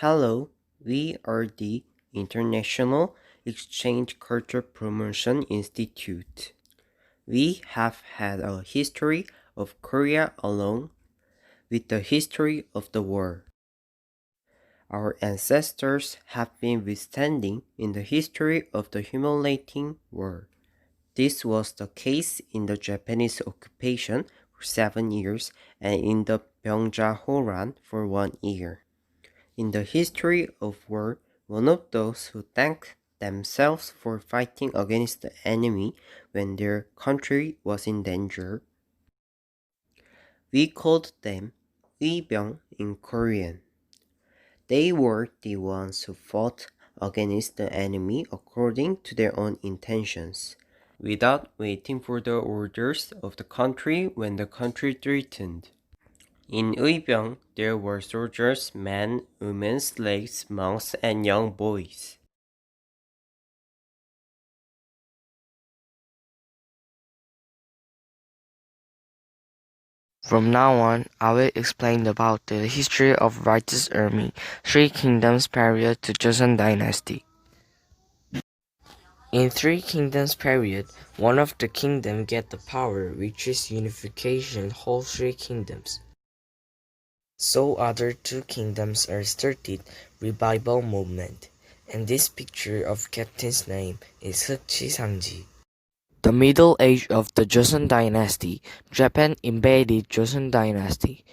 Hello, we are the International Exchange Culture Promotion Institute. We have had a history of Korea along with the history of the world. Our ancestors have been withstanding in the history of the humiliating world. This was the case in the Japanese occupation for 7 years and in the Byungja-Horan for 1 year. In the history of war, one of those who thanked themselves for fighting against the enemy when their country was in danger. We called them Uibyung in Korean. They were the ones who fought against the enemy according to their own intentions, without waiting for the orders of the country when the country threatened. In Uibyung, there were soldiers, men, women, slaves, monks, and young boys. From now on, I will explain about the history of Righteous Army, Three Kingdoms period to Joseon Dynasty. In Three Kingdoms period, one of the kingdom get the power which is unification whole three kingdoms. So other two kingdoms are started revival movement, and this picture of captain's name is Hukchi Sangji. The middle age of the Joseon dynasty, Japan invaded Joseon dynasty.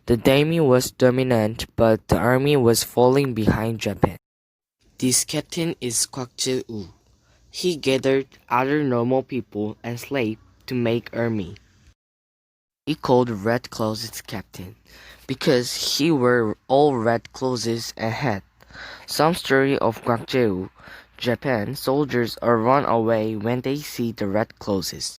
The daimyo was dominant, but the army was falling behind Japan. This captain is Kwak Jae-woo. He gathered other normal people and slaves to make army. He called red clothes captain because he wore all red clothes and hat. Some story of Kwak Jae-woo. Japan soldiers are run away when they see the red clothes.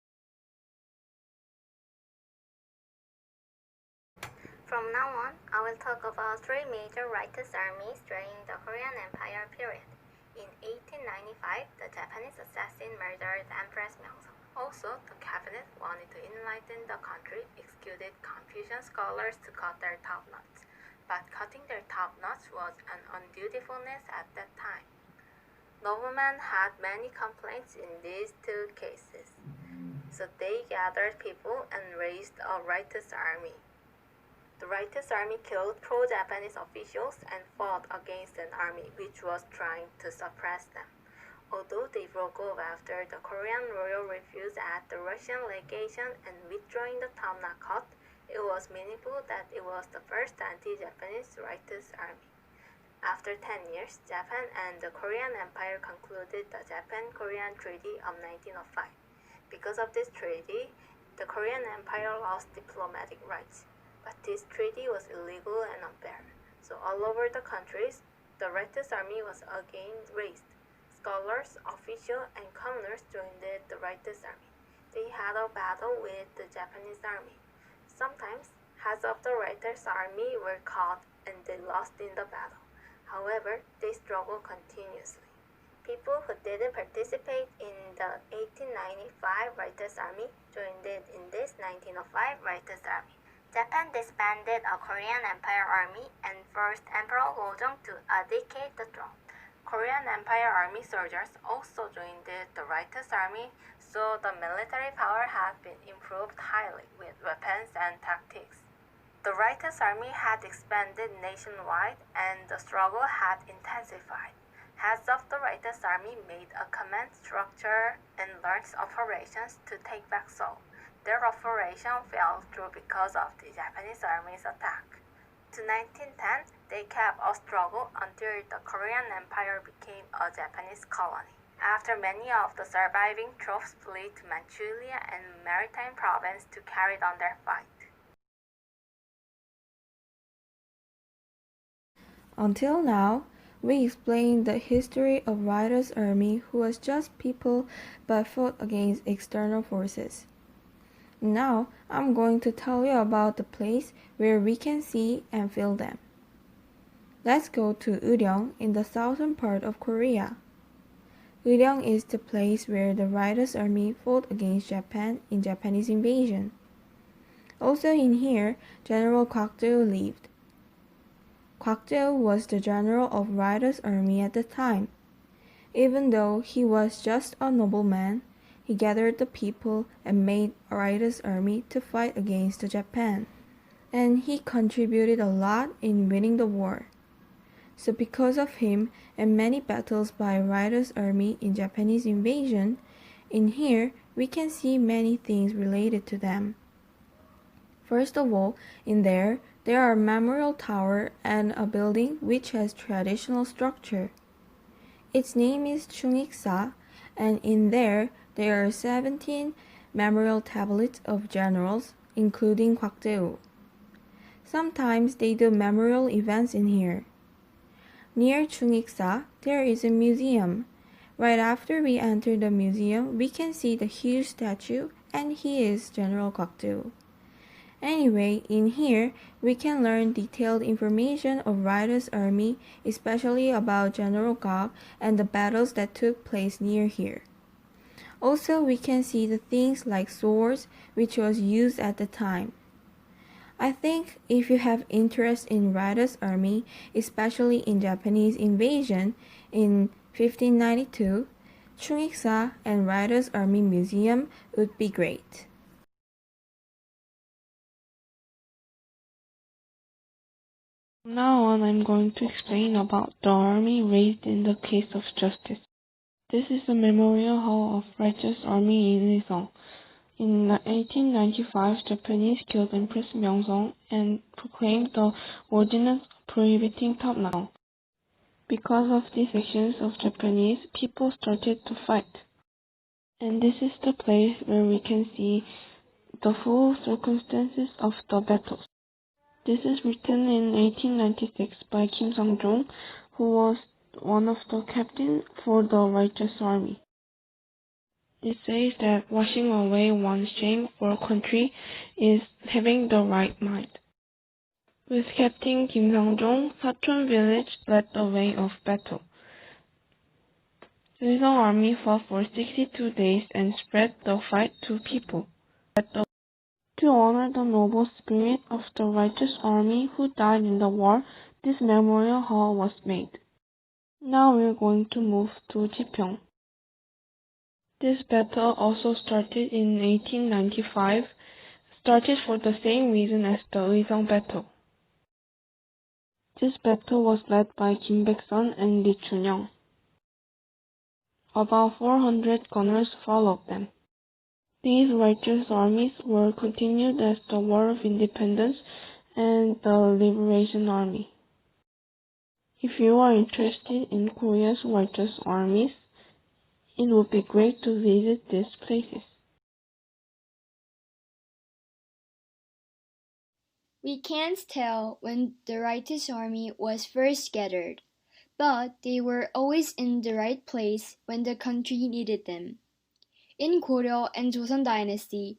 From now on, I will talk about three major righteous armies during the Korean Empire period. In 1895, the Japanese assassin murdered Empress Myeongseong. Also, the cabinet wanted to enlighten the country, executed Confucian scholars to cut their top knots. But cutting their top knots was an undutifulness at that time. Noblemen had many complaints in these two cases, so they gathered people and raised a righteous army. The righteous army killed pro-Japanese officials and fought against an army which was trying to suppress them. Although they broke off after the Korean royal refused at the Russian legation and withdrawing the top knot cut, it was meaningful that it was the first anti-Japanese righteous army. After 10 years, Japan and the Korean Empire concluded the Japan-Korean Treaty of 1905. Because of this treaty, the Korean Empire lost diplomatic rights. But this treaty was illegal and unfair. So all over the countries, the righteous army was again raised. Scholars, officials, and commoners joined the righteous army. They had a battle with the Japanese army. Sometimes, heads of the righteous army were caught and they lost in the battle. However, they struggled continuously. People who didn't participate in the 1895 Righteous Army joined in this 1905 Righteous Army. Japan disbanded a Korean Empire army and forced Emperor Gojong to abdicate the throne. Korean Empire army soldiers also joined the Righteous Army, so the military power had been improved highly with weapons and tactics. The Righteous Army had expanded nationwide and the struggle had intensified. Heads of the Righteous Army made a command structure and launched operations to take back Seoul. Their operation fell through because of the Japanese army's attack. To 1910, they kept a struggle until the Korean Empire became a Japanese colony. After many of the surviving troops fled to Manchuria and Maritime Province to carry on their fight. Until now, we explained the history of Righteous Army who was just people but fought against external forces. Now, I'm going to tell you about the place where we can see and feel them. Let's go to Uryong in the southern part of Korea. Uryong is the place where the Righteous Army fought against Japan in Japanese invasion. Also in here, General Kwak Jae lived. Kwak-jeou was the general of Writer's army at the time. Even though he was just a nobleman, he gathered the people and made Writer's army to fight against Japan. And he contributed a lot in winning the war. So because of him and many battles by Writer's army in Japanese invasion, in here we can see many things related to them. First of all, in there are a memorial tower and a building which has traditional structure. Its name is Chungiksa, and in there are 17 memorial tablets of generals, including Kwak-jeou. Sometimes they do memorial events in here. Near Chungiksa, there is a museum. Right after we enter the museum, we can see the huge statue, and he is General Kwak-jeou. Anyway, in here, we can learn detailed information of Writer's army, especially about General Kwak and the battles that took place near here. Also, we can see the things like swords, which was used at the time. I think if you have interest in Writer's army, especially in Japanese invasion in 1592, Chungiksa and Writer's Army Museum would be great. From now on, I'm going to explain about the army raised in the case of justice. This is the Memorial Hall of Righteous Army in Uiseong. In 1895, Japanese killed Empress Myeongseong and proclaimed the ordinance prohibiting top-knocking. Because of these actions of Japanese, people started to fight. And this is the place where we can see the full circumstances of the battles. This is written in 1896 by Kim Sang-jong, who was one of the captains for the Righteous Army. It says that washing away one's shame for a country is having the right mind. With Captain Kim Sang-jong, Sachon village led the way of battle. The Uiseong army fought for 62 days and spread the fight to people. To honor the noble spirit of the righteous army who died in the war, this memorial hall was made. Now we're going to move to Jipyeong. This battle also started in 1895, started for the same reason as the Uiseong battle. This battle was led by Kim Baek-sun and Lee Chun-young. About 400 gunners followed them. These righteous armies were continued as the War of Independence and the Liberation Army. If you are interested in Korea's righteous armies, it would be great to visit these places. We can't tell when the righteous army was first gathered, but they were always in the right place when the country needed them. In Goryeo and Joseon Dynasty,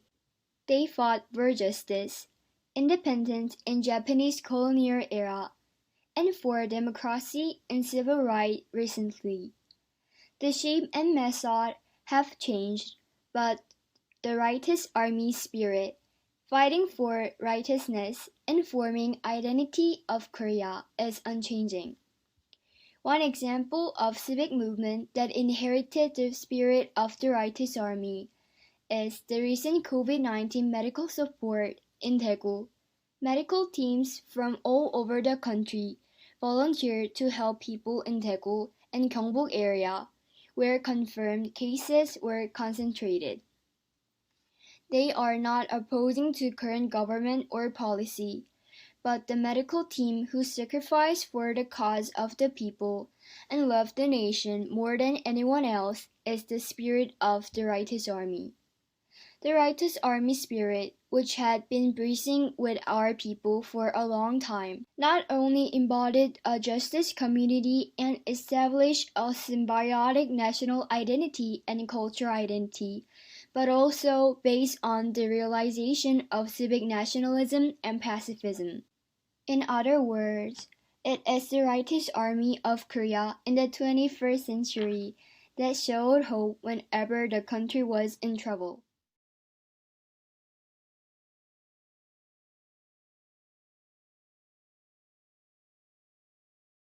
they fought for justice, independence in Japanese colonial era, and for democracy and civil rights recently. The shape and method have changed, but the righteous army spirit, fighting for righteousness and forming identity of Korea, is unchanging. One example of civic movement that inherited the spirit of the righteous army is the recent COVID-19 medical support in Daegu. Medical teams from all over the country volunteered to help people in Daegu and Gyeongbuk area, where confirmed cases were concentrated. They are not opposing to current government or policy, but the medical team who sacrificed for the cause of the people and loved the nation more than anyone else is the spirit of the righteous army. The righteous army spirit, which had been breathing with our people for a long time, not only embodied a justice community and established a symbiotic national identity and cultural identity, but also based on the realization of civic nationalism and pacifism. In other words, it is the righteous army of Korea in the 21st century that showed hope whenever the country was in trouble.